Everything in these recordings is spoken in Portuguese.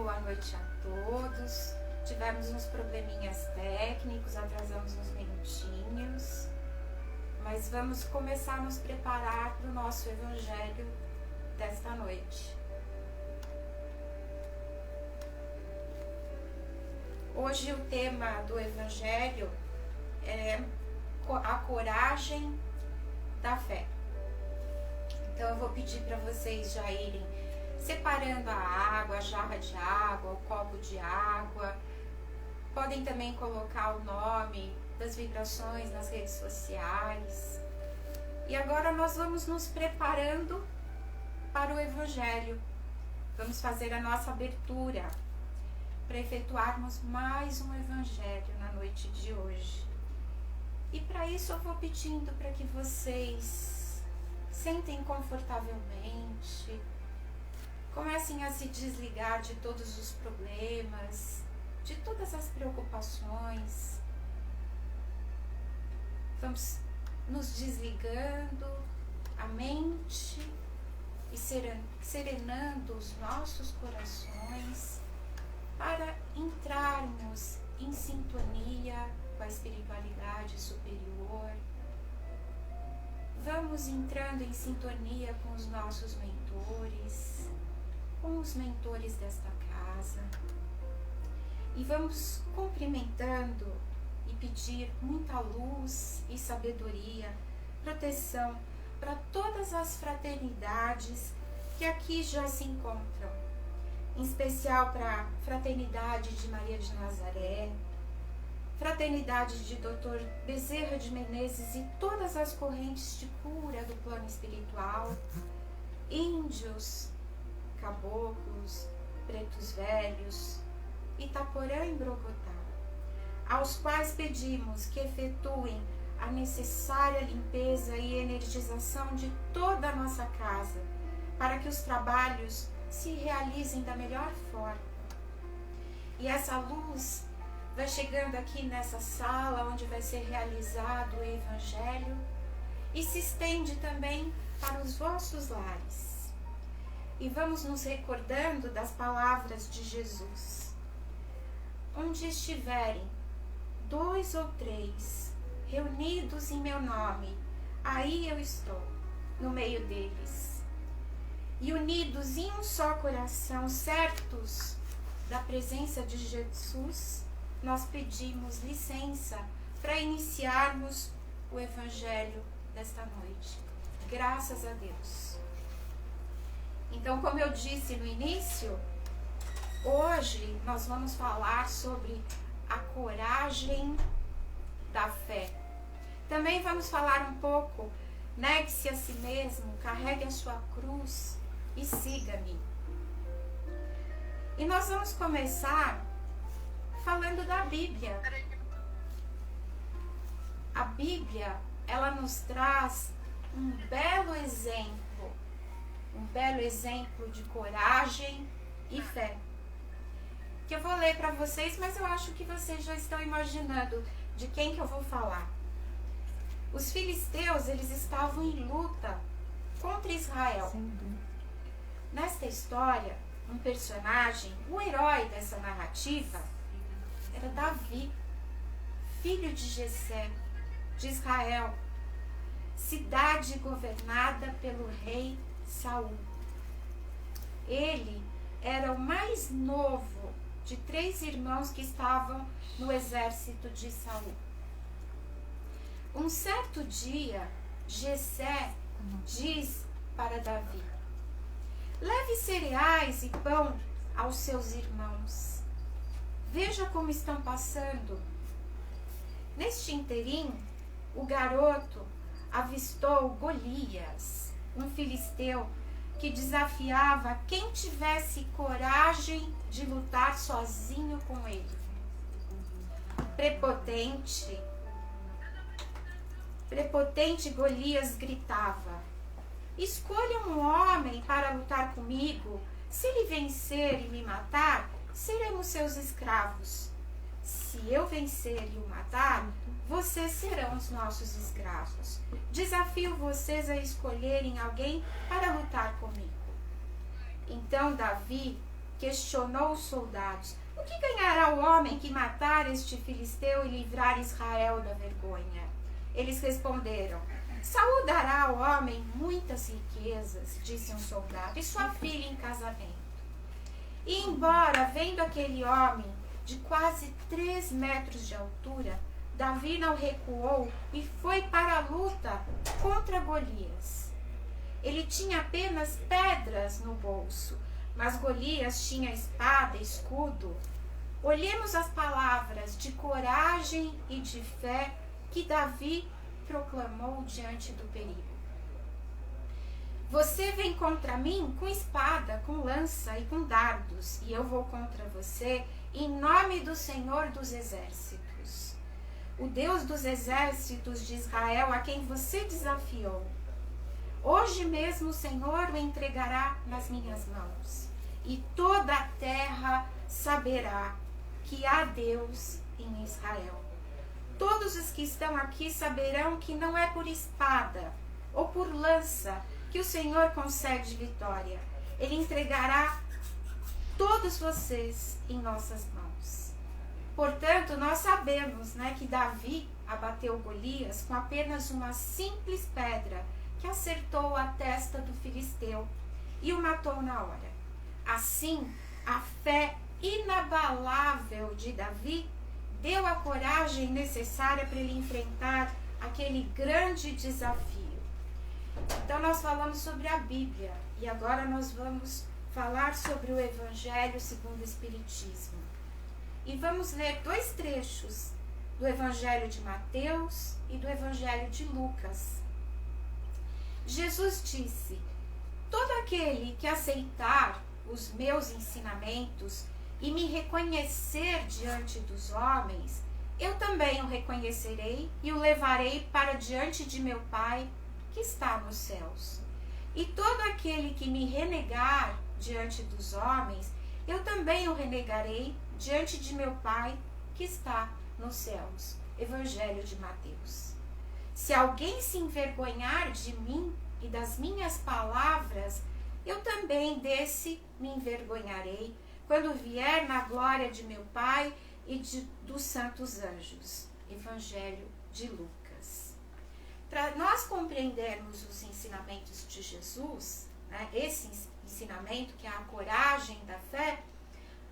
boa noite a todos. Tivemos uns probleminhas técnicos, atrasamos uns minutinhos, mas vamos começar a nos preparar para o nosso evangelho desta noite. Hoje o tema do evangelho é a coragem da fé. Então eu vou pedir para vocês já irem separando a água, a jarra de água, o copo de água. Podem também colocar o nome das vibrações nas redes sociais. E agora nós vamos nos preparando para o evangelho. Vamos fazer a nossa abertura para efetuarmos mais um evangelho na noite de hoje. E para isso eu vou pedindo para que vocês sentem confortavelmente, comecem a se desligar de todos os problemas, de todas as preocupações. Vamos nos desligando a mente e serenando os nossos corações para entrarmos em sintonia com a espiritualidade superior. Vamos entrando em sintonia com os nossos mentores, com os mentores desta casa, e vamos cumprimentando e pedir muita luz e sabedoria, proteção para todas as fraternidades que aqui já se encontram, em especial para a Fraternidade de Maria de Nazaré, Fraternidade de Dr. Bezerra de Menezes e todas as correntes de cura do plano espiritual, índios, caboclos, pretos velhos, Itaporã e Brogotá, aos quais pedimos que efetuem a necessária limpeza e energização de toda a nossa casa, para que os trabalhos se realizem da melhor forma. E essa luz vai chegando aqui nessa sala onde vai ser realizado o evangelho e se estende também para os vossos lares. E vamos nos recordando das palavras de Jesus. Onde estiverem 2 ou 3 reunidos em meu nome, aí eu estou, no meio deles. E unidos em um só coração, certos da presença de Jesus, nós pedimos licença para iniciarmos o evangelho desta noite. Graças a Deus. Então, como eu disse no início, hoje nós vamos falar sobre a coragem da fé. Também vamos falar um pouco, negue-se a si mesmo, carregue a sua cruz e siga-me. E nós vamos começar falando da Bíblia. A Bíblia, ela nos traz um belo exemplo de coragem e fé, que eu vou ler para vocês, mas eu acho que vocês já estão imaginando de quem que eu vou falar. Os filisteus, eles estavam em luta contra Israel. Nesta história, um personagem, o herói dessa narrativa, era Davi, filho de Jessé, de Israel, cidade governada pelo rei Saul. Ele era o mais novo de 3 irmãos que estavam no exército de Saul. Um certo dia, Jessé diz para Davi: leve cereais e pão aos seus irmãos. Veja como estão passando. Neste interim, o garoto avistou Golias, um filisteu que desafiava quem tivesse coragem de lutar sozinho com ele. Prepotente Golias gritava: escolha um homem para lutar comigo. Se ele vencer e me matar, seremos seus escravos. Se eu vencer e o matar, vocês serão os nossos escravos. Desafio vocês a escolherem alguém para lutar comigo. Então Davi questionou os soldados: o que ganhará o homem que matar este filisteu e livrar Israel da vergonha? Eles responderam: Saul dará ao homem muitas riquezas, disse um soldado, e sua filha em casamento. E embora, vendo aquele homem de quase 3 metros de altura, Davi não recuou e foi para a luta contra Golias. Ele tinha apenas pedras no bolso, mas Golias tinha espada e escudo. Olhemos as palavras de coragem e de fé que Davi proclamou diante do perigo. Você vem contra mim com espada, com lança e com dardos, e eu vou contra você em nome do Senhor dos Exércitos, o Deus dos exércitos de Israel, a quem você desafiou. Hoje mesmo o Senhor o entregará nas minhas mãos, e toda a terra saberá que há Deus em Israel. Todos os que estão aqui saberão que não é por espada ou por lança que o Senhor concede vitória. Ele entregará todos vocês em nossas mãos. Portanto, nós sabemos, que Davi abateu Golias com apenas uma simples pedra que acertou a testa do filisteu e o matou na hora. Assim, a fé inabalável de Davi deu a coragem necessária para ele enfrentar aquele grande desafio. Então nós falamos sobre a Bíblia e agora nós vamos falar sobre o Evangelho segundo o Espiritismo. E vamos ler 2 trechos do Evangelho de Mateus e do Evangelho de Lucas. Jesus disse: todo aquele que aceitar os meus ensinamentos e me reconhecer diante dos homens, eu também o reconhecerei e o levarei para diante de meu Pai que está nos céus. E todo aquele que me renegar diante dos homens, eu também o renegarei diante de meu Pai que está nos céus. Evangelho de Mateus. Se alguém se envergonhar de mim e das minhas palavras, eu também desse me envergonharei, quando vier na glória de meu Pai e dos santos anjos. Evangelho de Lucas. Para nós compreendermos os ensinamentos de Jesus, esse ensinamento que é a coragem da fé,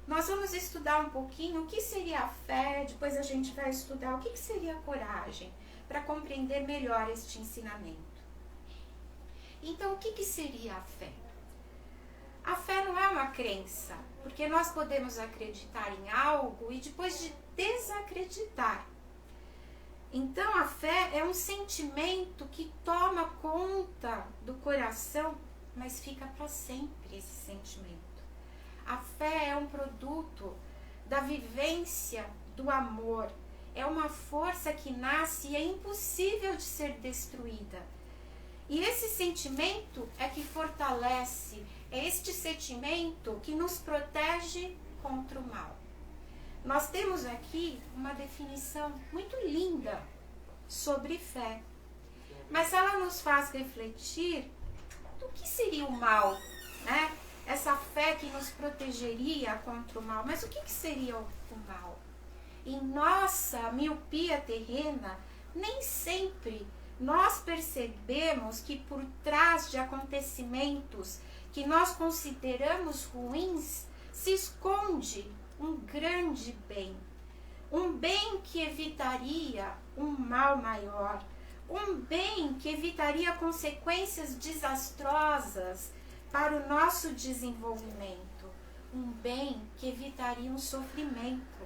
nós vamos estudar um pouquinho o que seria a fé, depois a gente vai estudar o que seria a coragem, para compreender melhor este ensinamento. Então, o que seria a fé? A fé não é uma crença, porque nós podemos acreditar em algo e depois desacreditar. Então, a fé é um sentimento que toma conta do coração, mas fica para sempre esse sentimento. A fé é um produto da vivência do amor. É uma força que nasce e é impossível de ser destruída. E esse sentimento é que fortalece, é este sentimento que nos protege contra o mal. Nós temos aqui uma definição muito linda sobre fé, mas ela nos faz refletir do que seria o mal, Essa fé que nos protegeria contra o mal. Mas o que seria o mal? Em nossa miopia terrena, nem sempre nós percebemos que por trás de acontecimentos que nós consideramos ruins, se esconde um grande bem. Um bem que evitaria um mal maior. Um bem que evitaria consequências desastrosas para o nosso desenvolvimento. Um bem que evitaria um sofrimento.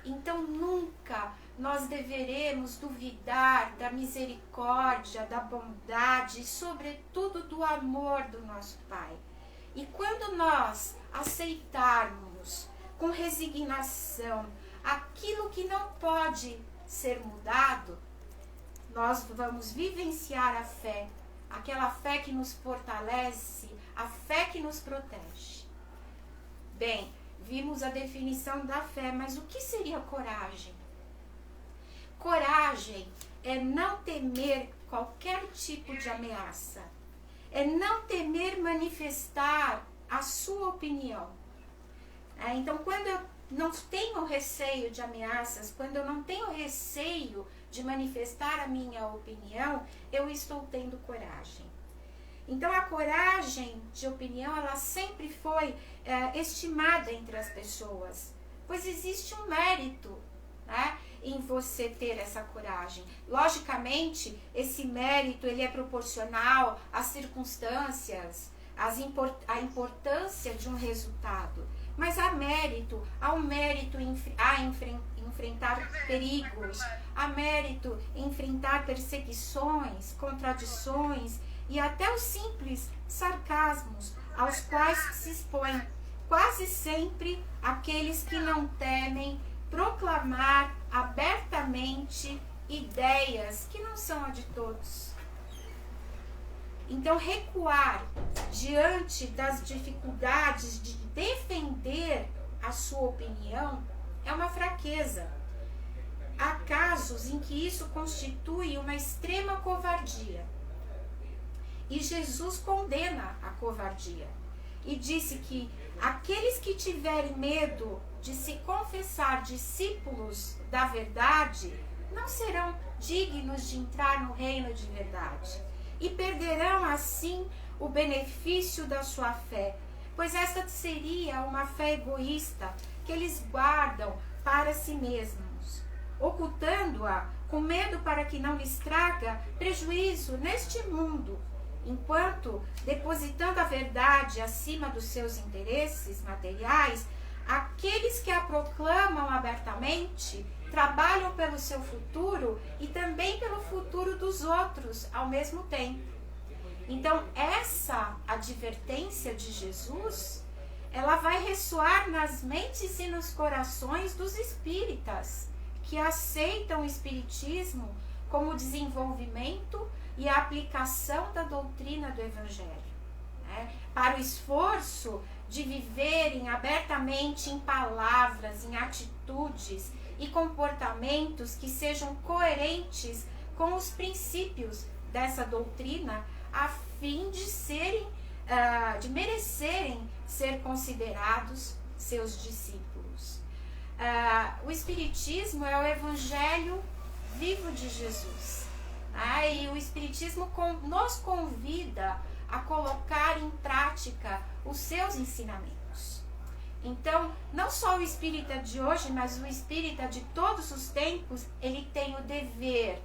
Então nunca nós deveremos duvidar da misericórdia, da bondade e sobretudo do amor do nosso Pai. E quando nós aceitarmos com resignação aquilo que não pode ser mudado, nós vamos vivenciar a fé, aquela fé que nos fortalece, a fé que nos protege. Bem, vimos a definição da fé, mas o que seria coragem? Coragem é não temer qualquer tipo de ameaça, é não temer manifestar a sua opinião, Então, quando eu não tenho receio de ameaças, quando eu não tenho receio de manifestar a minha opinião, eu estou tendo coragem. Então, a coragem de opinião, ela sempre foi estimada entre as pessoas, pois existe um mérito, né, em você ter essa coragem. Logicamente, esse mérito ele é proporcional às circunstâncias, à importância de um resultado. Mas há mérito a enfrentar perigos, há mérito em enfrentar perseguições, contradições e até os simples sarcasmos aos quais se expõem quase sempre aqueles que não temem proclamar abertamente ideias que não são a de todos. Então, recuar diante das dificuldades de defender a sua opinião é uma fraqueza. Há casos em que isso constitui uma extrema covardia. E Jesus condena a covardia e disse que aqueles que tiverem medo de se confessar discípulos da verdade não serão dignos de entrar no reino de verdade e perderão assim o benefício da sua fé, pois esta seria uma fé egoísta que eles guardam para si mesmos, ocultando-a com medo para que não lhes traga prejuízo neste mundo, enquanto, depositando a verdade acima dos seus interesses materiais, aqueles que a proclamam abertamente trabalham pelo seu futuro e também pelo futuro dos outros ao mesmo tempo. Então, essa advertência de Jesus, ela vai ressoar nas mentes e nos corações dos espíritas, que aceitam o espiritismo como desenvolvimento e a aplicação da doutrina do Evangelho, né? Para o esforço de viverem abertamente em palavras, em atitudes e comportamentos que sejam coerentes com os princípios dessa doutrina, a fim de merecerem ser considerados seus discípulos. O Espiritismo é o Evangelho vivo de Jesus. E o Espiritismo nos convida a colocar em prática os seus ensinamentos. Então, não só o espírita de hoje, mas o espírita de todos os tempos, ele tem o dever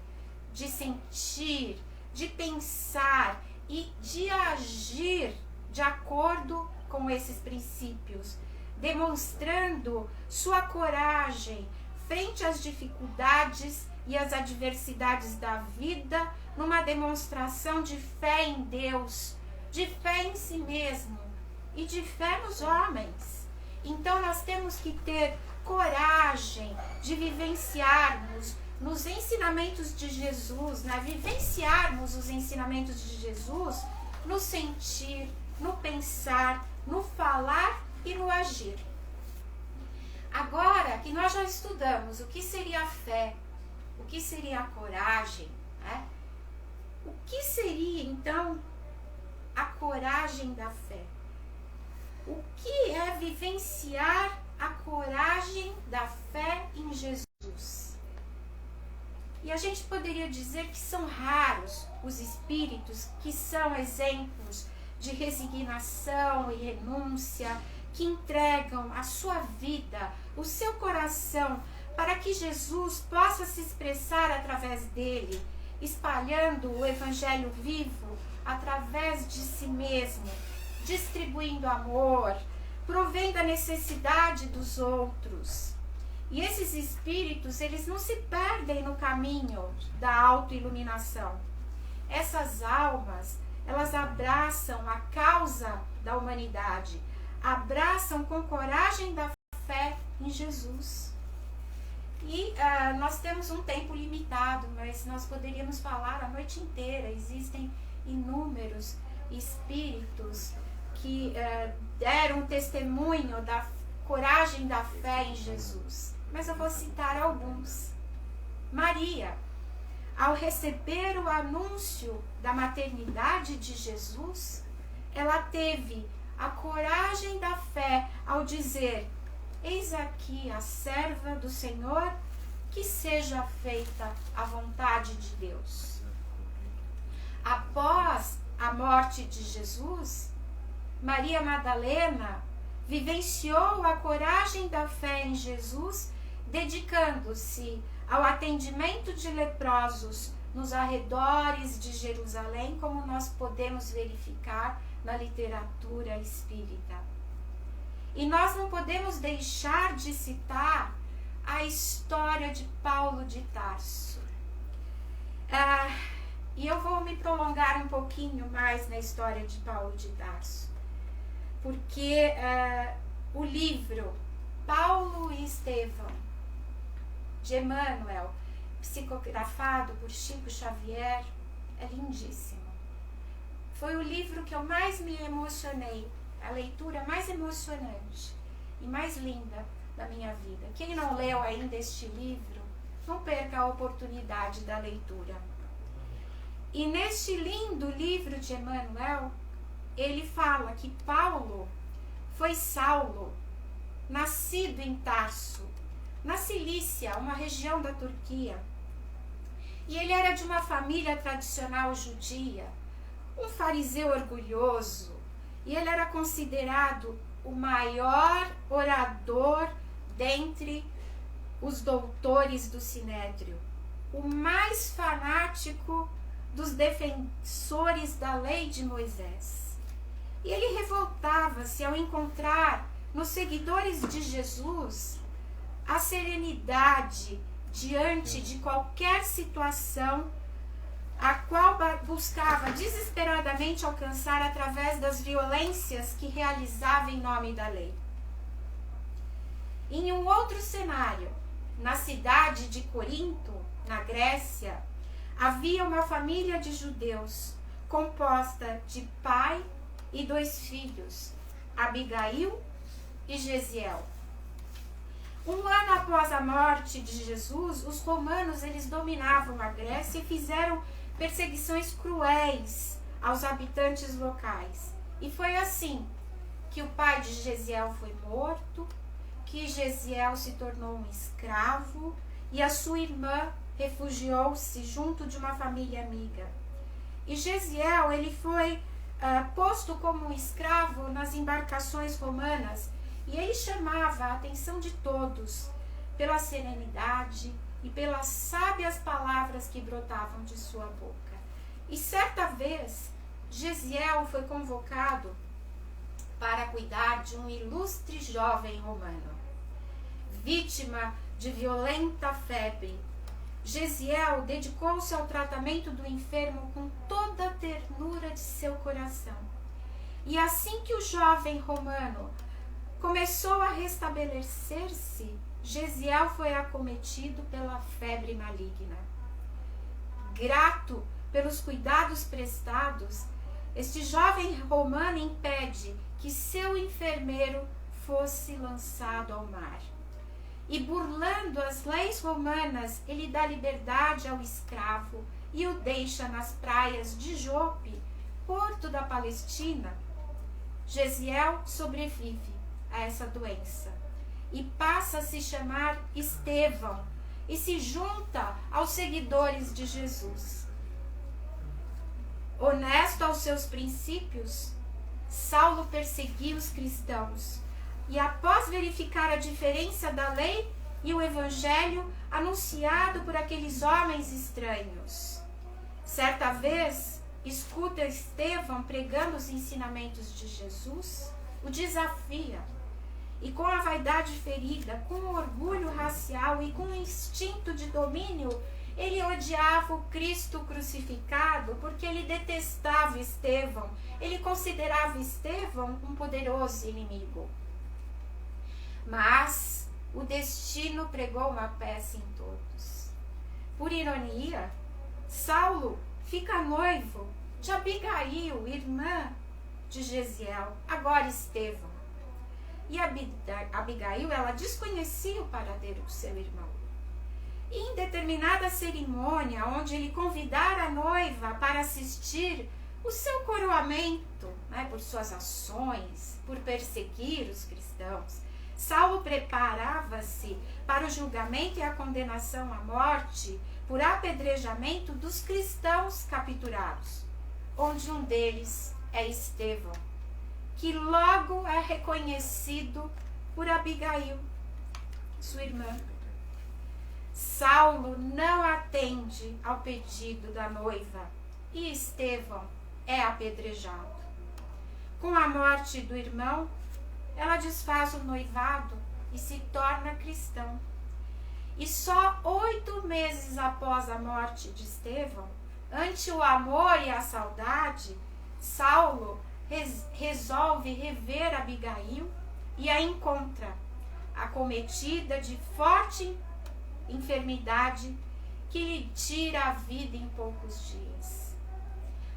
de sentir, de pensar e de agir de acordo com esses princípios, demonstrando sua coragem frente às dificuldades e às adversidades da vida, numa demonstração de fé em Deus, de fé em si mesmo e de fé nos homens. Então nós temos que ter coragem de vivenciarmos nos ensinamentos de Jesus, né? Vivenciarmos os ensinamentos de Jesus no sentir, no pensar, no falar e no agir. Agora que nós já estudamos o que seria a fé, o que seria a coragem, né? O que seria então a coragem da fé? O que é vivenciar a coragem da fé em Jesus? E a gente poderia dizer que são raros os espíritos que são exemplos de resignação e renúncia, que entregam a sua vida, o seu coração, para que Jesus possa se expressar através dele, espalhando o Evangelho vivo através de si mesmo, distribuindo amor, provendo a necessidade dos outros. E esses espíritos, eles não se perdem no caminho da autoiluminação. Essas almas, elas abraçam a causa da humanidade, abraçam com coragem da fé em Jesus. E nós temos um tempo limitado, mas nós poderíamos falar a noite inteira. Existem inúmeros espíritos que deram testemunho da coragem da fé em Jesus. Mas eu vou citar alguns. Maria, ao receber o anúncio da maternidade de Jesus, ela teve a coragem da fé ao dizer: eis aqui a serva do Senhor, que seja feita a vontade de Deus. Após a morte de Jesus, Maria Madalena vivenciou a coragem da fé em Jesus, dedicando-se ao atendimento de leprosos nos arredores de Jerusalém, como nós podemos verificar na literatura espírita. E nós não podemos deixar de citar a história de Paulo de Tarso. E eu vou me prolongar um pouquinho mais na história de Paulo de Tarso, porque o livro Paulo e Estevão, de Emmanuel, psicografado por Chico Xavier, é lindíssimo. Foi o livro que eu mais me emocionei, a leitura mais emocionante e mais linda da minha vida. Quem não leu ainda este livro, não perca a oportunidade da leitura. E neste lindo livro de Emmanuel, ele fala que Paulo foi Saulo, nascido em Tarso, na Cilícia, uma região da Turquia. E ele era de uma família tradicional judia, um fariseu orgulhoso, e ele era considerado o maior orador dentre os doutores do Sinédrio, o mais fanático dos defensores da lei de Moisés. E ele revoltava-se ao encontrar nos seguidores de Jesus a serenidade diante de qualquer situação a qual buscava desesperadamente alcançar através das violências que realizava em nome da lei. Em um outro cenário, na cidade de Corinto, na Grécia, havia uma família de judeus composta de pai e 2 filhos, Abigail e Gesiel. Um ano após a morte de Jesus, os romanos eles dominavam a Grécia e fizeram perseguições cruéis aos habitantes locais. E foi assim que o pai de Gesiel foi morto, que Gesiel se tornou um escravo e a sua irmã refugiou-se junto de uma família amiga. E Gesiel ele foi posto como um escravo nas embarcações romanas, e ele chamava a atenção de todos pela serenidade e pelas sábias palavras que brotavam de sua boca. E certa vez, Gesiel foi convocado para cuidar de um ilustre jovem romano, vítima de violenta febre. Gesiel dedicou-se ao tratamento do enfermo com toda a ternura de seu coração. E assim que o jovem romano começou a restabelecer-se, Gesiel foi acometido pela febre maligna. Grato pelos cuidados prestados, este jovem romano impede que seu enfermeiro fosse lançado ao mar. E burlando as leis romanas, ele dá liberdade ao escravo e o deixa nas praias de Jope, porto da Palestina. Gesiel sobrevive a essa doença e passa a se chamar Estevão e se junta aos seguidores de Jesus. Honesto aos seus princípios, Saulo perseguiu os cristãos e, após verificar a diferença da lei e o evangelho anunciado por aqueles homens estranhos, certa vez escuta Estevão pregando os ensinamentos de Jesus, o desafia. E com a vaidade ferida, com o orgulho racial e com o instinto de domínio, ele odiava o Cristo crucificado porque ele detestava Estevão. Ele considerava Estevão um poderoso inimigo. Mas o destino pregou uma peça em todos. Por ironia, Saulo fica noivo de Abigail, irmã de Gesiel, agora Estevão. E Abigail, ela desconhecia o paradeiro do seu irmão. E em determinada cerimônia, onde ele convidara a noiva para assistir o seu coroamento, por suas ações, por perseguir os cristãos, Saulo preparava-se para o julgamento e a condenação à morte por apedrejamento dos cristãos capturados, onde um deles é Estevão, que logo é reconhecido por Abigail, sua irmã. Saulo não atende ao pedido da noiva e Estevão é apedrejado. Com a morte do irmão, ela desfaz o noivado e se torna cristão. E só 8 meses após a morte de Estevão, ante o amor e a saudade, Saulo resolve rever Abigail e a encontra, acometida de forte enfermidade que lhe tira a vida em poucos dias.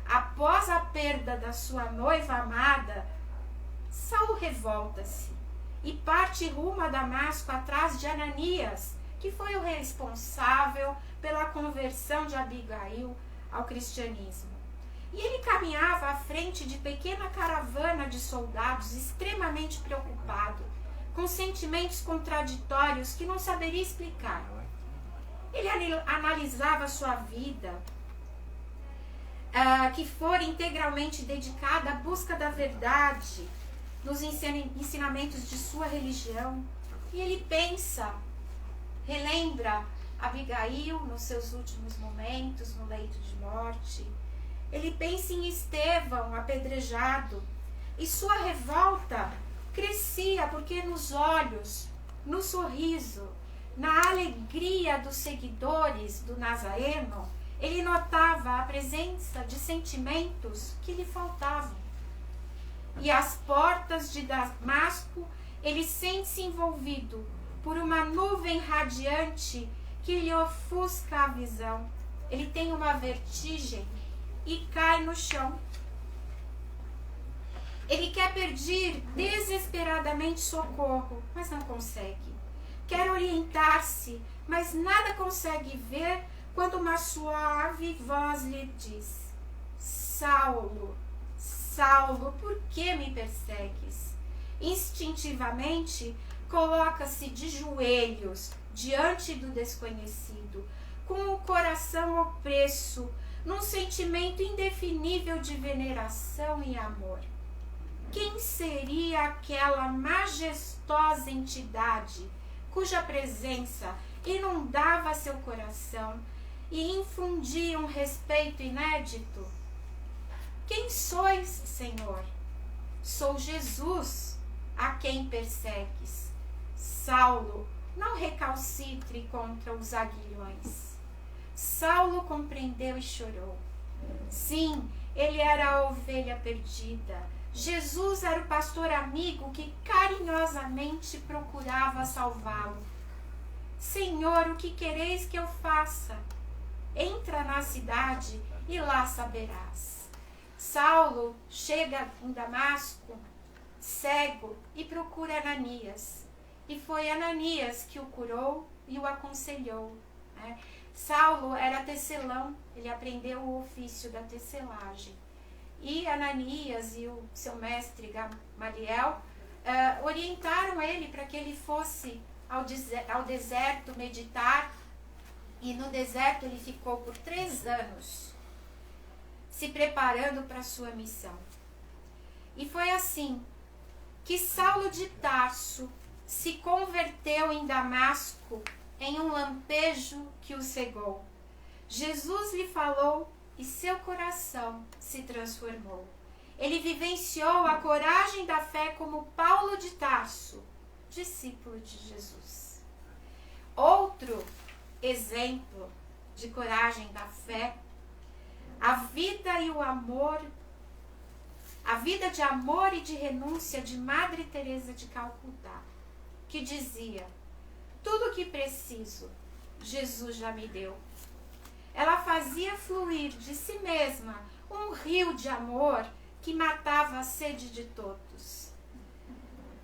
Após a perda da sua noiva amada, Saulo revolta-se e parte rumo a Damasco atrás de Ananias, que foi o responsável pela conversão de Abigail ao cristianismo. E ele caminhava à frente de pequena caravana de soldados, extremamente preocupado, com sentimentos contraditórios que não saberia explicar. Ele analisava sua vida, que for integralmente dedicada à busca da verdade, nos ensinamentos de sua religião. E ele pensa, relembra Abigail nos seus últimos momentos, no leito de morte. Ele pensa em Estevão apedrejado. E sua revolta crescia porque nos olhos, no sorriso, na alegria dos seguidores do Nazareno, ele notava a presença de sentimentos que lhe faltavam. E às portas de Damasco, ele sente-se envolvido por uma nuvem radiante que lhe ofusca a visão. Ele tem uma vertigem e cai no chão. Ele quer pedir desesperadamente socorro, mas não consegue. Quer orientar-se, mas nada consegue ver quando uma suave voz lhe diz: Saulo, Saulo, por que me persegues? Instintivamente, coloca-se de joelhos diante do desconhecido, com o coração opresso, num sentimento indefinível de veneração e amor. Quem seria aquela majestosa entidade cuja presença inundava seu coração e infundia um respeito inédito? Quem sois, Senhor? Sou Jesus, a quem persegues. Saulo, não recalcitre contra os aguilhões. Saulo compreendeu e chorou. Sim, ele era a ovelha perdida. Jesus era o pastor amigo que carinhosamente procurava salvá-lo. Senhor, o que quereis que eu faça? Entra na cidade e lá saberás. Saulo chega em Damasco, cego, e procura Ananias. E foi Ananias que o curou e o aconselhou. Saulo era tecelão, ele aprendeu o ofício da tecelagem. E Ananias e o seu mestre Gamaliel orientaram ele para que ele fosse ao deserto meditar. E no deserto ele ficou por 3 anos, se preparando para a sua missão. E foi assim que Saulo de Tarso se converteu em Damasco em um lampejo que o cegou. Jesus lhe falou e seu coração se transformou. Ele vivenciou a coragem da fé como Paulo de Tarso, discípulo de Jesus. Outro exemplo de coragem da fé, a vida e o amor, a vida de amor e de renúncia de Madre Teresa de Calcutá, que dizia: tudo o que preciso, Jesus já me deu. Ela fazia fluir de si mesma um rio de amor que matava a sede de todos.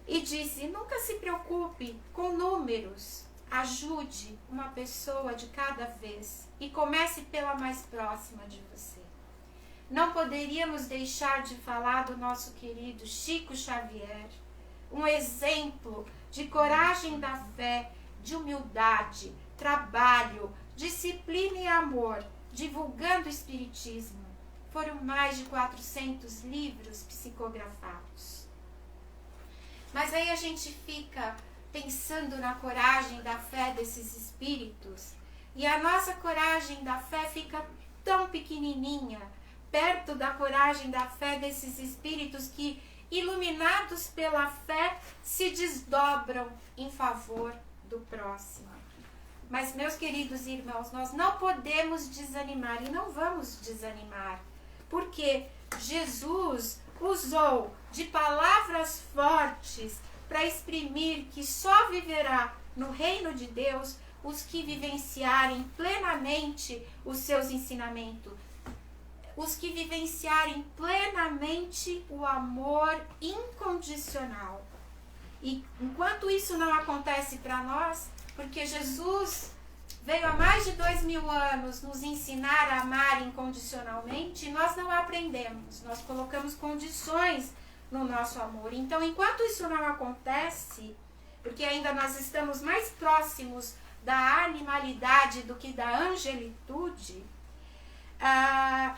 E disse: nunca se preocupe com números, ajude uma pessoa de cada vez e comece pela mais próxima de você. Não poderíamos deixar de falar do nosso querido Chico Xavier, um exemplo de coragem da fé, de humildade, trabalho, disciplina e amor, divulgando o Espiritismo. Foram mais de 400 livros psicografados. Mas aí a gente fica pensando na coragem da fé desses espíritos, e a nossa coragem da fé fica tão pequenininha, perto da coragem da fé desses espíritos que, iluminados pela fé, se desdobram em favor do próximo. Mas, meus queridos irmãos, nós não podemos desanimar e não vamos desanimar, porque Jesus usou de palavras fortes para exprimir que só viverá no reino de Deus os que vivenciarem plenamente os seus ensinamentos, os que vivenciarem plenamente o amor incondicional. E enquanto isso não acontece para nós, porque Jesus veio há mais de 2000 anos nos ensinar a amar incondicionalmente, nós não aprendemos, nós colocamos condições no nosso amor. Então, enquanto isso não acontece, porque ainda nós estamos mais próximos da animalidade do que da angelitude,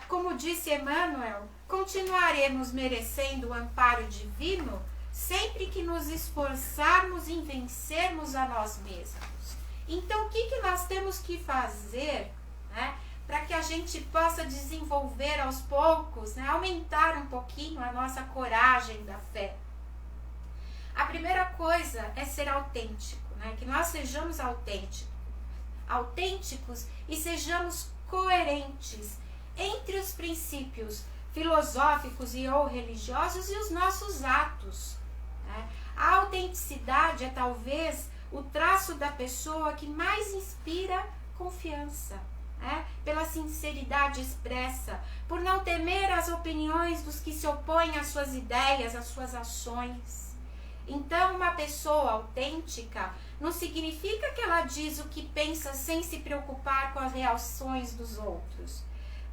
como disse Emmanuel, continuaremos merecendo o amparo divino sempre que nos esforçarmos em vencermos a nós mesmos. Então, o que nós temos que fazer, né, para que a gente possa desenvolver aos poucos, né, aumentar um pouquinho a nossa coragem da fé? A primeira coisa é ser autêntico, né, que nós sejamos autênticos e sejamos coerentes entre os princípios filosóficos e ou religiosos e os nossos atos, né? A autenticidade é talvez o traço da pessoa que mais inspira confiança, né? Pela sinceridade expressa, por não temer as opiniões dos que se opõem às suas ideias, às suas ações. Então, uma pessoa autêntica não significa que ela diz o que pensa sem se preocupar com as reações dos outros.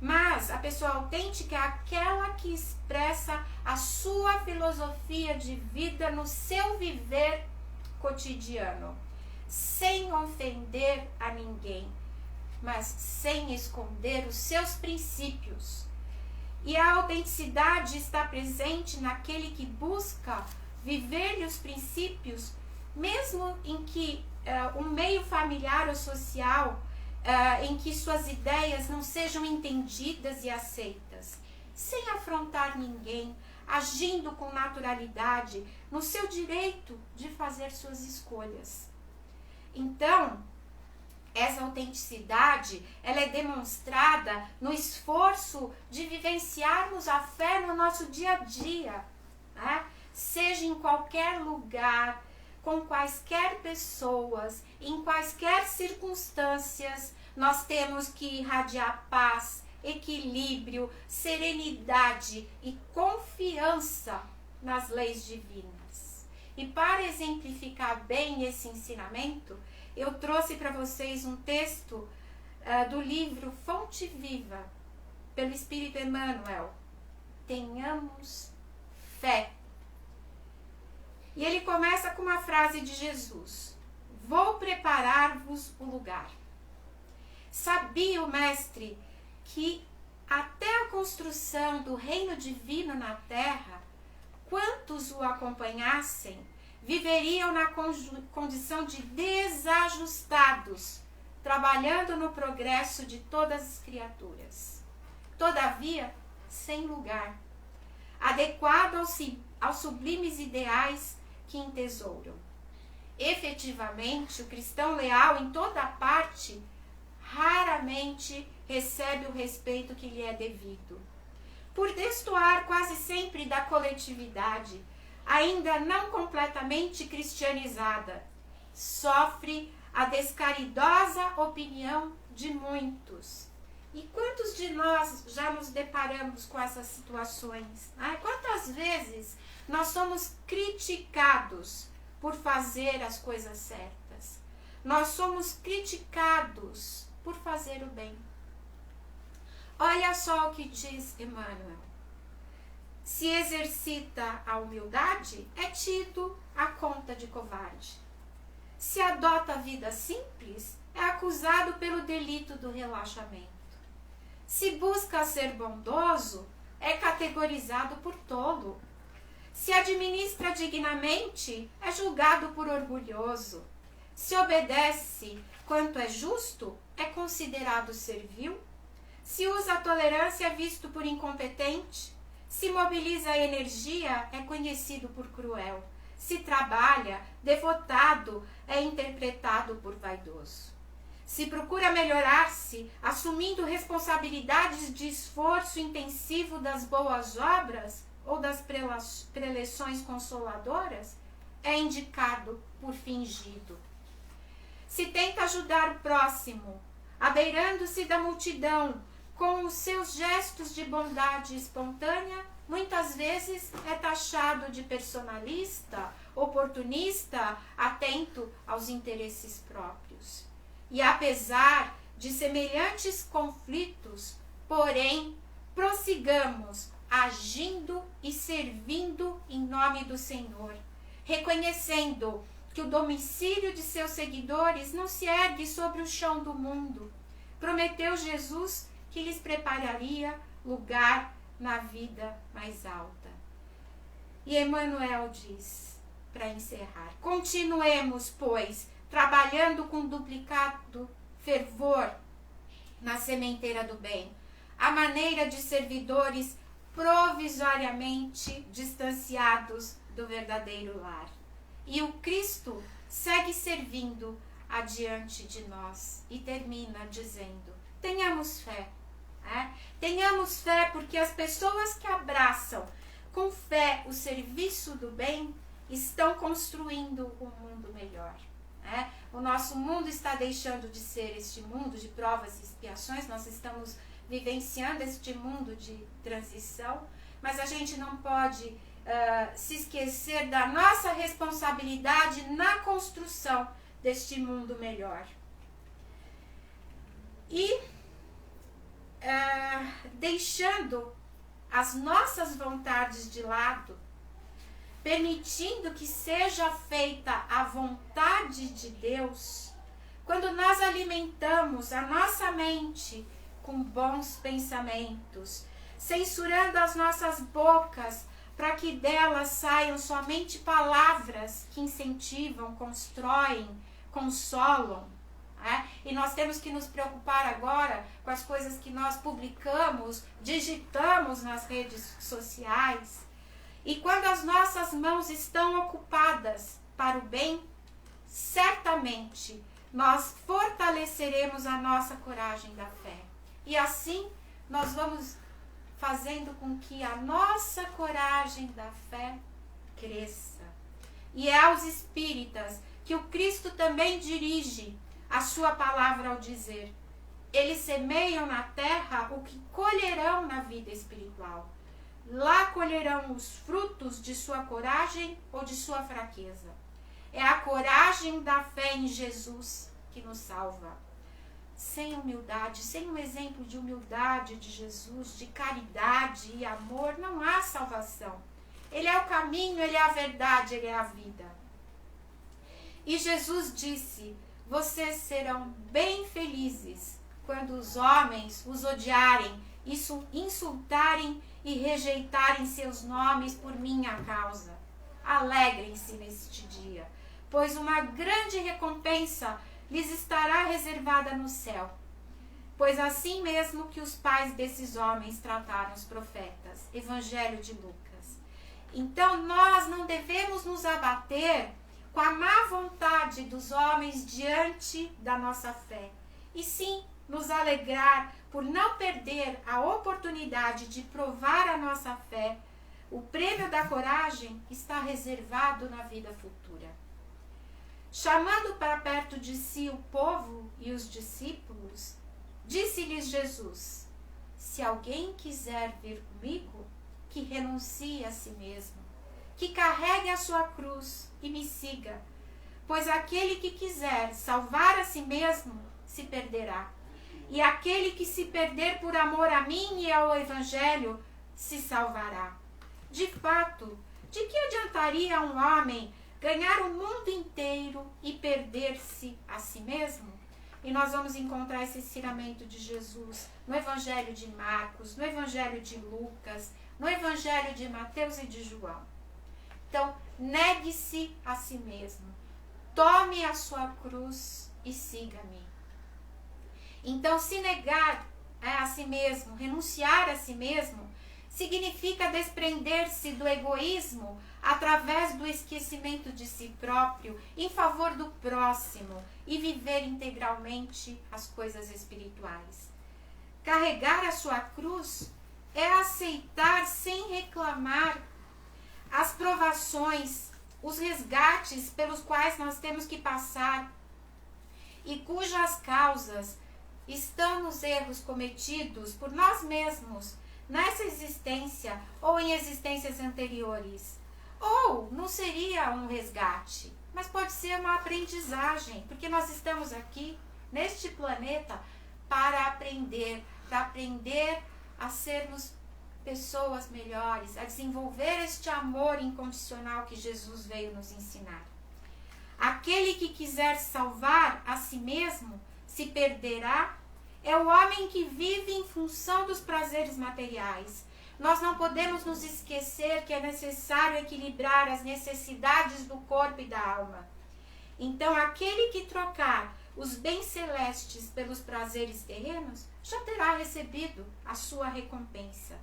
Mas a pessoa autêntica é aquela que expressa a sua filosofia de vida no seu viver cotidiano, sem ofender a ninguém, mas sem esconder os seus princípios. E a autenticidade está presente naquele que busca viver-lhe os princípios, mesmo em que um meio familiar ou social, em que suas ideias não sejam entendidas e aceitas, sem afrontar ninguém, agindo com naturalidade no seu direito de fazer suas escolhas. Então, essa autenticidade, ela é demonstrada no esforço de vivenciarmos a fé no nosso dia a dia, né? Seja em qualquer lugar, com quaisquer pessoas, em quaisquer circunstâncias, nós temos que irradiar paz, equilíbrio, serenidade e confiança nas leis divinas. E para exemplificar bem esse ensinamento, eu trouxe para vocês um texto do livro Fonte Viva, pelo Espírito Emmanuel. Tenhamos fé. E ele começa com uma frase de Jesus: vou preparar-vos o lugar. Sabia o mestre que até a construção do reino divino na terra, quantos o acompanhassem viveriam na condição de desajustados, trabalhando no progresso de todas as criaturas. Todavia, sem lugar, adequado aos sublimes ideais que entesouram. Efetivamente, o cristão leal em toda parte raramente recebe o respeito que lhe é devido. Por destoar quase sempre da coletividade, ainda não completamente cristianizada, sofre a descaridosa opinião de muitos. E quantos de nós já nos deparamos com essas situações? Quantas vezes nós somos criticados por fazer as coisas certas? Nós somos criticados por fazer o bem. Olha só o que diz Emmanuel. Se exercita a humildade, é tido à conta de covarde. Se adota a vida simples, é acusado pelo delito do relaxamento. Se busca ser bondoso, é categorizado por tolo. Se administra dignamente, é julgado por orgulhoso. Se obedece quanto é justo, é considerado servil. Se usa a tolerância, é visto por incompetente. Se mobiliza a energia, é conhecido por cruel. Se trabalha, devotado, é interpretado por vaidoso. Se procura melhorar-se, assumindo responsabilidades de esforço intensivo das boas obras ou das preleções consoladoras, é indicado por fingido. Se tenta ajudar o próximo, abeirando-se da multidão, com os seus gestos de bondade espontânea, muitas vezes é taxado de personalista, oportunista, atento aos interesses próprios. E apesar de semelhantes conflitos, porém, prossigamos agindo e servindo em nome do Senhor, reconhecendo que o domicílio de seus seguidores não se ergue sobre o chão do mundo. Prometeu Jesus que lhes prepararia lugar na vida mais alta. E Emmanuel diz, para encerrar, continuemos, pois, trabalhando com duplicado fervor na sementeira do bem, à maneira de servidores provisoriamente distanciados do verdadeiro lar. E o Cristo segue servindo adiante de nós e termina dizendo, tenhamos fé. Tenhamos fé, porque as pessoas que abraçam com fé o serviço do bem estão construindo um mundo melhor. O nosso mundo está deixando de ser este mundo de provas e expiações, nós estamos vivenciando este mundo de transição, mas a gente não pode se esquecer da nossa responsabilidade na construção deste mundo melhor. E deixando as nossas vontades de lado, permitindo que seja feita a vontade de Deus, quando nós alimentamos a nossa mente com bons pensamentos, censurando as nossas bocas para que delas saiam somente palavras que incentivam, constroem, consolam. E nós temos que nos preocupar agora com as coisas que nós publicamos, digitamos nas redes sociais. E quando as nossas mãos estão ocupadas para o bem, certamente nós fortaleceremos a nossa coragem da fé. E assim nós vamos fazendo com que a nossa coragem da fé cresça. E é aos espíritas que o Cristo também dirige a sua palavra ao dizer, eles semeiam na terra o que colherão na vida espiritual. Lá colherão os frutos de sua coragem ou de sua fraqueza. É a coragem da fé em Jesus que nos salva. Sem humildade, sem um exemplo de humildade de Jesus, de caridade e amor, não há salvação. Ele é o caminho, ele é a verdade, ele é a vida. E Jesus disse, vocês serão bem felizes quando os homens os odiarem, insultarem e rejeitarem seus nomes por minha causa. Alegrem-se neste dia, pois uma grande recompensa lhes estará reservada no céu. Pois assim mesmo que os pais desses homens trataram os profetas. Evangelho de Lucas. Então nós não devemos nos abater com a má vontade dos homens diante da nossa fé, e sim nos alegrar por não perder a oportunidade de provar a nossa fé. O prêmio da coragem está reservado na vida futura. Chamando para perto de si o povo e os discípulos, disse-lhes Jesus, se alguém quiser vir comigo, que renuncie a si mesmo, que carregue a sua cruz e me siga, pois aquele que quiser salvar a si mesmo se perderá, e aquele que se perder por amor a mim e ao Evangelho se salvará. De que adiantaria um homem ganhar o mundo inteiro e perder-se a si mesmo? E nós vamos encontrar esse ensinamento de Jesus no Evangelho de Marcos, no Evangelho de Lucas, no Evangelho de Mateus e de João. Então, negue-se a si mesmo, tome a sua cruz e siga-me. Então, se negar a si mesmo, renunciar a si mesmo, significa desprender-se do egoísmo através do esquecimento de si próprio em favor do próximo e viver integralmente as coisas espirituais. Carregar a sua cruz é aceitar sem reclamar as provações, os resgates pelos quais nós temos que passar e cujas causas estão nos erros cometidos por nós mesmos nessa existência ou em existências anteriores. Ou não seria um resgate, mas pode ser uma aprendizagem, porque nós estamos aqui neste planeta para aprender a sermos pessoas melhores, a desenvolver este amor incondicional que Jesus veio nos ensinar. Aquele que quiser salvar a si mesmo se perderá. É o homem que vive em função dos prazeres materiais. Nós não podemos nos esquecer que é necessário equilibrar as necessidades do corpo e da alma. Então, aquele que trocar os bens celestes pelos prazeres terrenos já terá recebido a sua recompensa.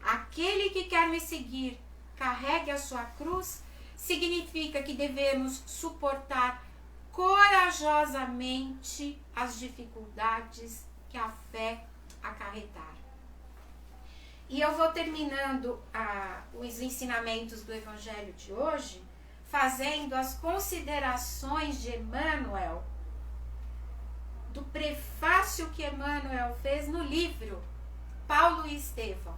Aquele que quer me seguir, carregue a sua cruz, significa que devemos suportar corajosamente as dificuldades que a fé acarretar. E eu vou terminando os ensinamentos do Evangelho de hoje, fazendo as considerações de Emmanuel, do prefácio que Emmanuel fez no livro Paulo e Estevão.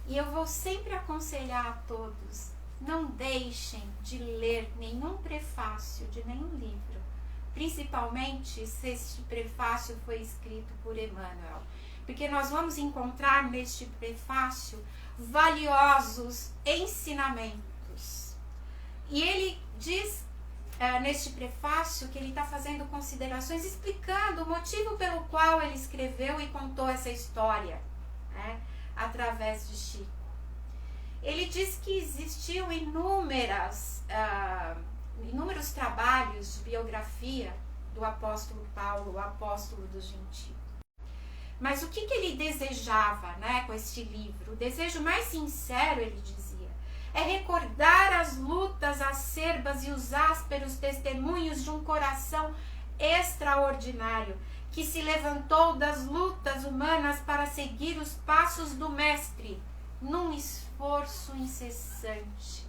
E eu vou sempre aconselhar a todos, não deixem de ler nenhum prefácio de nenhum livro, principalmente se este prefácio foi escrito por Emmanuel, porque nós vamos encontrar neste prefácio valiosos ensinamentos. E ele diz neste prefácio que ele está fazendo considerações, explicando o motivo pelo qual ele escreveu e contou essa história, né, através de Chico. Ele diz que existiam inúmeros trabalhos de biografia do apóstolo Paulo, o apóstolo dos gentios. Mas o que ele desejava, né, com este livro? O desejo mais sincero, ele dizia, é recordar as lutas acerbas e os ásperos testemunhos de um coração extraordinário que se levantou das lutas humanas para seguir os passos do Mestre num esforço incessante.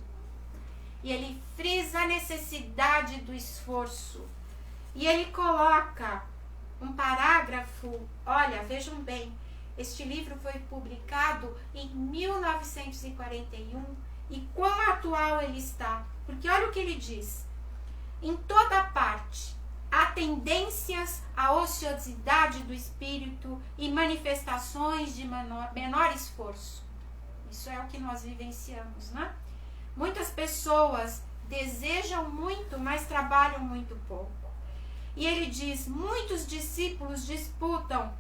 E ele frisa a necessidade do esforço. E ele coloca um parágrafo, olha, vejam bem, este livro foi publicado em 1941 e quão atual ele está. Porque olha o que ele diz. Em toda parte há tendências à ociosidade do espírito e manifestações de menor esforço. Isso é o que nós vivenciamos, né? Muitas pessoas desejam muito, mas trabalham muito pouco. E ele diz, muitos discípulos disputam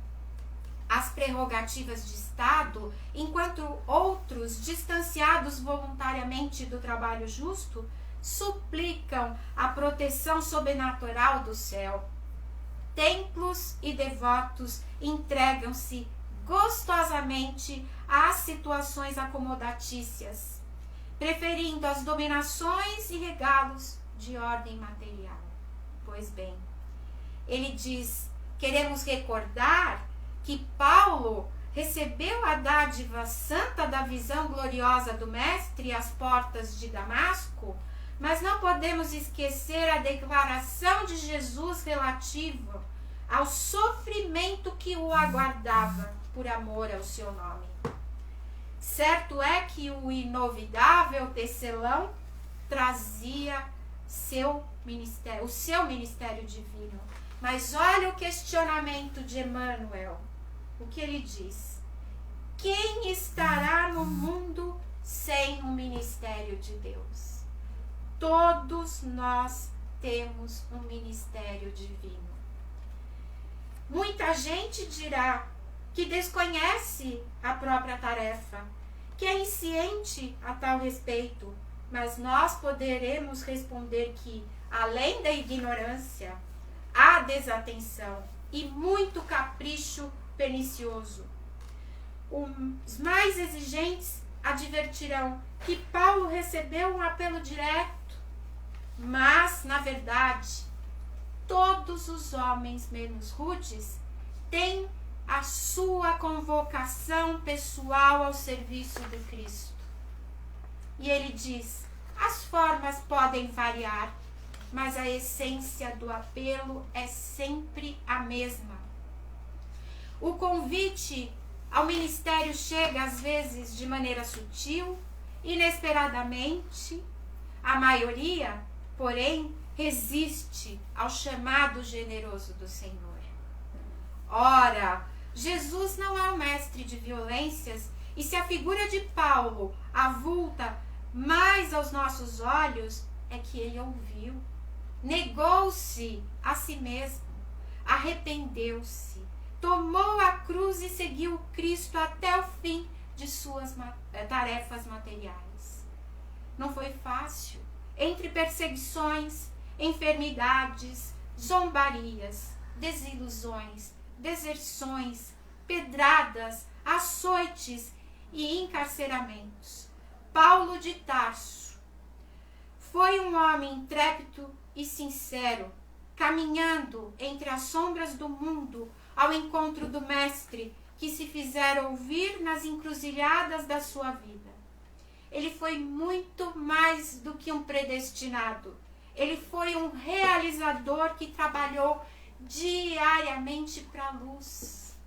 as prerrogativas de Estado, enquanto outros, distanciados voluntariamente do trabalho justo, suplicam a proteção sobrenatural do céu. Templos e devotos entregam-se gostosamente às situações acomodatícias, preferindo as dominações e regalos de ordem material. Pois bem, ele diz, queremos recordar que Paulo recebeu a dádiva santa da visão gloriosa do Mestre às portas de Damasco, mas não podemos esquecer a declaração de Jesus relativa ao sofrimento que o aguardava por amor ao seu nome. Certo é que o inovidável tecelão trazia o seu ministério divino. Mas olha o questionamento de Emmanuel. O que ele diz? Quem estará no mundo sem o ministério de Deus. Todos nós temos um ministério divino. Muita gente dirá que desconhece a própria tarefa, que é insciente a tal respeito, mas nós poderemos responder que, além da ignorância, há desatenção e muito capricho pernicioso. Os mais exigentes advertirão que Paulo recebeu um apelo direto, mas, na verdade, todos os homens menos rudes têm a sua convocação pessoal ao serviço do Cristo. E ele diz: as formas podem variar, mas a essência do apelo é sempre a mesma. O convite ao ministério chega às vezes de maneira sutil, inesperadamente. A maioria, porém, resiste ao chamado generoso do Senhor. Ora, Jesus não é o mestre de violências, e se a figura de Paulo avulta mais aos nossos olhos, é que ele ouviu, negou-se a si mesmo, arrependeu-se, tomou a cruz e seguiu Cristo até o fim de suas tarefas materiais. Não foi fácil. Entre perseguições, enfermidades, zombarias, desilusões, deserções, pedradas, açoites e encarceramentos, Paulo de Tarso foi um homem intrépido e sincero, caminhando entre as sombras do mundo ao encontro do Mestre, que se fizera ouvir nas encruzilhadas da sua vida. Ele foi muito mais do que um predestinado. Ele foi um realizador que trabalhou diariamente para a luz.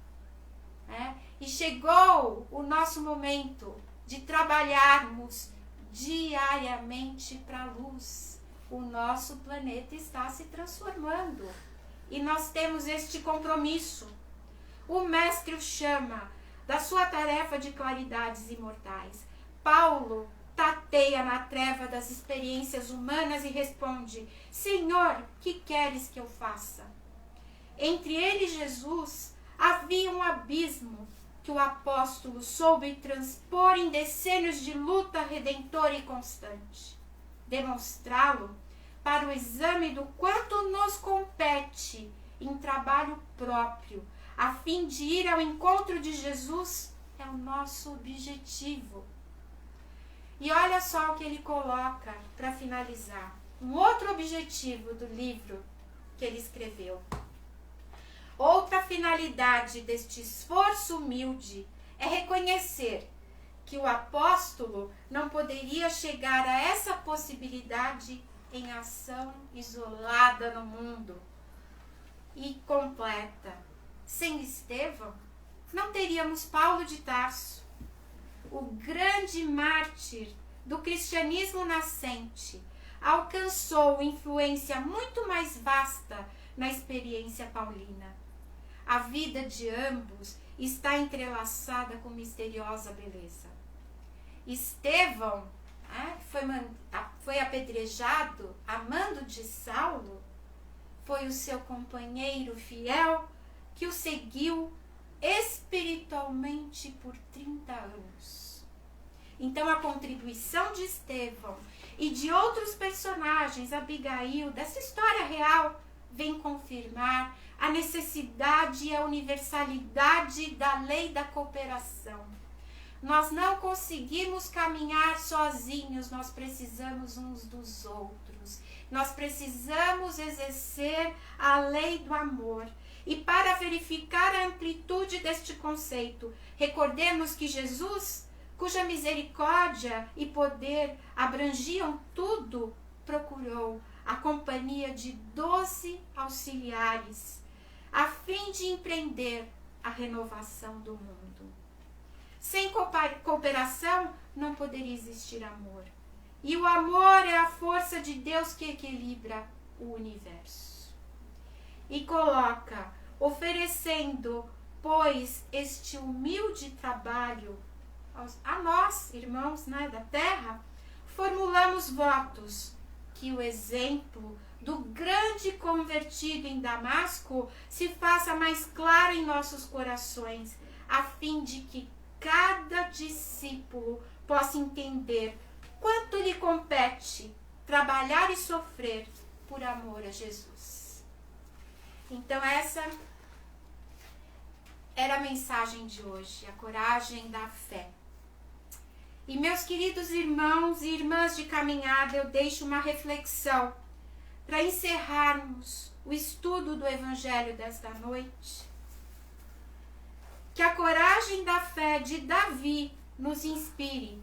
E chegou o nosso momento de trabalharmos diariamente para a luz. O nosso planeta está se transformando e nós temos este compromisso. O Mestre o chama da sua tarefa de claridades imortais. Paulo tateia na treva das experiências humanas e responde: Senhor, que queres que eu faça? Entre ele e Jesus havia um abismo que o apóstolo soube transpor em decênios de luta redentora e constante. Demonstrá-lo para o exame do quanto nos compete em trabalho próprio, a fim de ir ao encontro de Jesus, é o nosso objetivo. E olha só o que ele coloca para finalizar. Um outro objetivo do livro que ele escreveu. Outra finalidade deste esforço humilde é reconhecer que o apóstolo não poderia chegar a essa possibilidade em ação isolada no mundo e completa. Sem Estevão, não teríamos Paulo de Tarso, o grande mártir do cristianismo nascente. Alcançou influência muito mais vasta na experiência paulina. A vida de ambos está entrelaçada com misteriosa beleza. Estevão foi apedrejado a mando de Saulo, foi o seu companheiro fiel que o seguiu espiritualmente por 30 anos. Então a contribuição de Estevão e de outros personagens, Abigail, dessa história real, vem confirmar a necessidade e a universalidade da lei da cooperação. Nós não conseguimos caminhar sozinhos, nós precisamos uns dos outros. Nós precisamos exercer a lei do amor. E para verificar a amplitude deste conceito, recordemos que Jesus, cuja misericórdia e poder abrangiam tudo, procurou a companhia de 12 auxiliares, a fim de empreender a renovação do mundo. Sem cooperação não poderia existir amor. E o amor é a força de Deus que equilibra o universo. E coloca, oferecendo, pois, este humilde trabalho a nós, irmãos, né, da terra, formulamos votos que o exemplo do grande convertido em Damasco se faça mais claro em nossos corações, a fim de que cada discípulo possa entender quanto lhe compete trabalhar e sofrer por amor a Jesus. Então essa era a mensagem de hoje, a coragem da fé. E meus queridos irmãos e irmãs de caminhada, eu deixo uma reflexão para encerrarmos o estudo do Evangelho desta noite. Que a coragem da fé de Davi nos inspire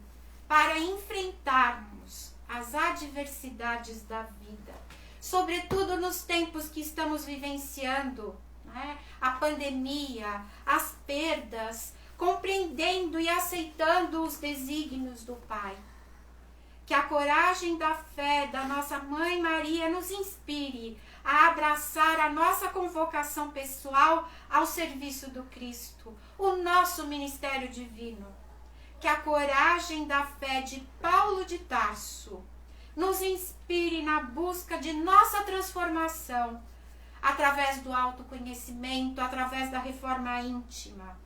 para enfrentarmos as adversidades da vida, sobretudo nos tempos que estamos vivenciando, né? A pandemia, as perdas, compreendendo e aceitando os desígnios do Pai. Que a coragem da fé da nossa Mãe Maria nos inspire a abraçar a nossa convocação pessoal ao serviço do Cristo, o nosso ministério divino. Que a coragem da fé de Paulo de Tarso nos inspire na busca de nossa transformação, através do autoconhecimento, através da reforma íntima,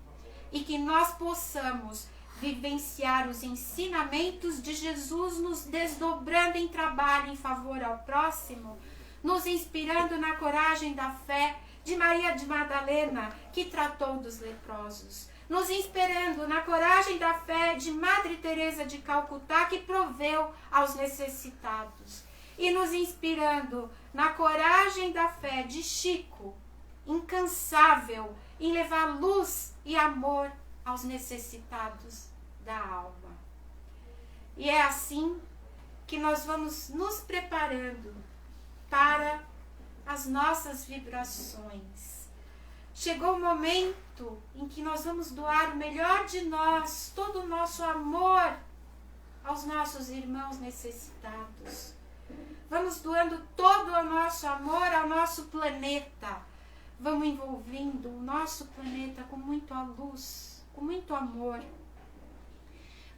e que nós possamos vivenciar os ensinamentos de Jesus, nos desdobrando em trabalho em favor ao próximo, nos inspirando na coragem da fé de Maria de Madalena, que tratou dos leprosos, nos inspirando na coragem da fé de Madre Teresa de Calcutá, que proveu aos necessitados, e nos inspirando na coragem da fé de Chico, incansável em levar luz e amor aos necessitados da alma. E é assim que nós vamos nos preparando para as nossas vibrações. Chegou o momento em que nós vamos doar o melhor de nós, todo o nosso amor aos nossos irmãos necessitados. Vamos doando todo o nosso amor ao nosso planeta. Vamos envolvendo o nosso planeta com muita luz, com muito amor.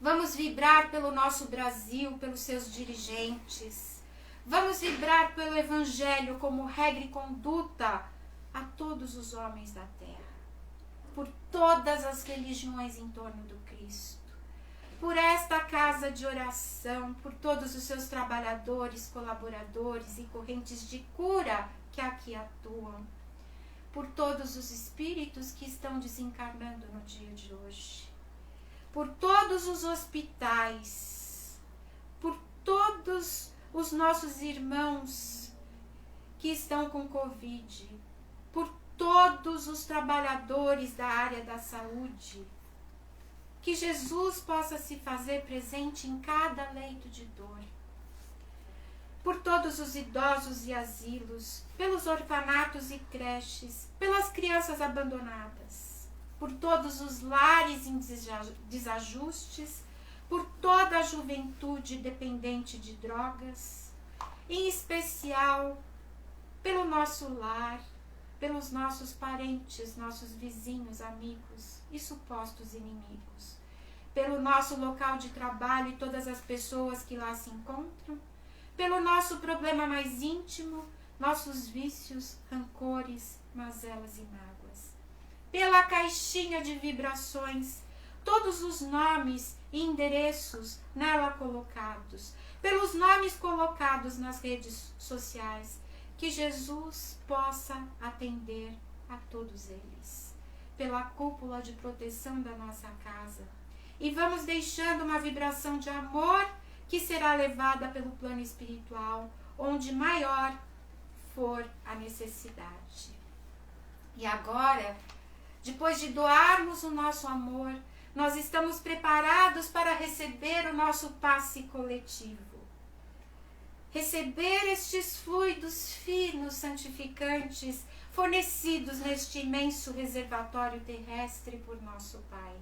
Vamos vibrar pelo nosso Brasil, pelos seus dirigentes. Vamos vibrar pelo Evangelho como regra e conduta a todos os homens da terra, por todas as religiões em torno do Cristo, por esta casa de oração, por todos os seus trabalhadores, colaboradores e correntes de cura que aqui atuam, por todos os espíritos que estão desencarnando no dia de hoje, por todos os hospitais, por todos os nossos irmãos que estão com Covid, por todos os trabalhadores da área da saúde, que Jesus possa se fazer presente em cada leito de dor, por todos os idosos e asilos, pelos orfanatos e creches, pelas crianças abandonadas, por todos os lares em desajustes, por toda a juventude dependente de drogas, em especial pelo nosso lar, pelos nossos parentes, nossos vizinhos, amigos e supostos inimigos, pelo nosso local de trabalho e todas as pessoas que lá se encontram, pelo nosso problema mais íntimo, nossos vícios, rancores, mazelas e mágoas, pela caixinha de vibrações, todos os nomes e endereços nela colocados, pelos nomes colocados nas redes sociais, que Jesus possa atender a todos eles, pela cúpula de proteção da nossa casa. E vamos deixando uma vibração de amor que será levada pelo plano espiritual, onde maior for a necessidade. E agora, depois de doarmos o nosso amor, nós estamos preparados para receber o nosso passe coletivo. Receber estes fluidos finos santificantes fornecidos neste imenso reservatório terrestre por nosso Pai.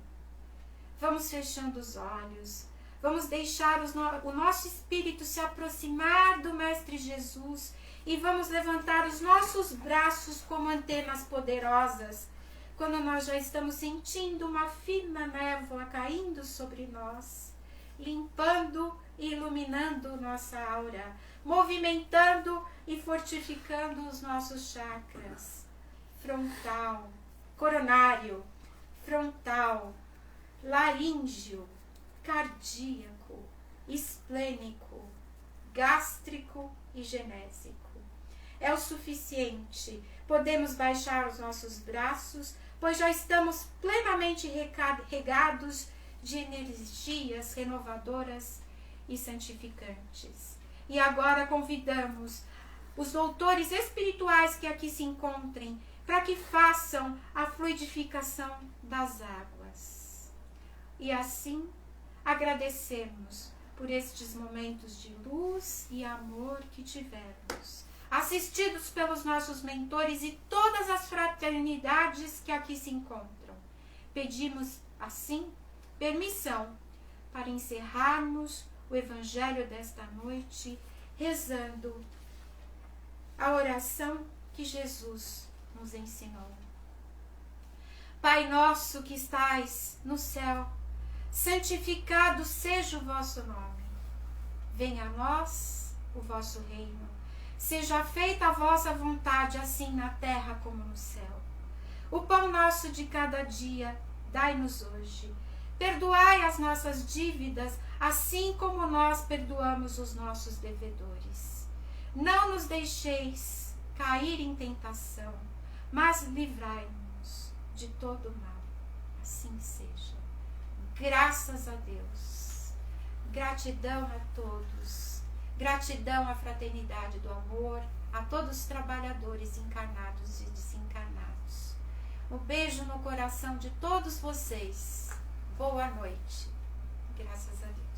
Vamos fechando os olhos, vamos deixar o nosso espírito se aproximar do Mestre Jesus e vamos levantar os nossos braços como antenas poderosas, quando nós já estamos sentindo uma fina névoa caindo sobre nós, limpando e iluminando nossa aura, movimentando e fortificando os nossos chakras, frontal, coronário, frontal, laríngeo, cardíaco, esplênico, gástrico e genésico. É o suficiente. Podemos baixar os nossos braços, pois já estamos plenamente regados de energias renovadoras e santificantes. E agora convidamos os doutores espirituais que aqui se encontrem para que façam a fluidificação das águas. E assim agradecemos por estes momentos de luz e amor que tivemos, assistidos pelos nossos mentores e todas as fraternidades que aqui se encontram. Pedimos, assim, permissão para encerrarmos o Evangelho desta noite, rezando a oração que Jesus nos ensinou. Pai nosso que estais no céu, santificado seja o vosso nome. Venha a nós o vosso reino. Seja feita a vossa vontade, assim na terra como no céu. O pão nosso de cada dia, dai-nos hoje. Perdoai as nossas dívidas, assim como nós perdoamos os nossos devedores. Não nos deixeis cair em tentação, mas livrai-nos de todo mal. Assim seja. Graças a Deus. Gratidão a todos. Gratidão à fraternidade do amor, a todos os trabalhadores encarnados e desencarnados. Um beijo no coração de todos vocês. Boa noite. Graças a Deus.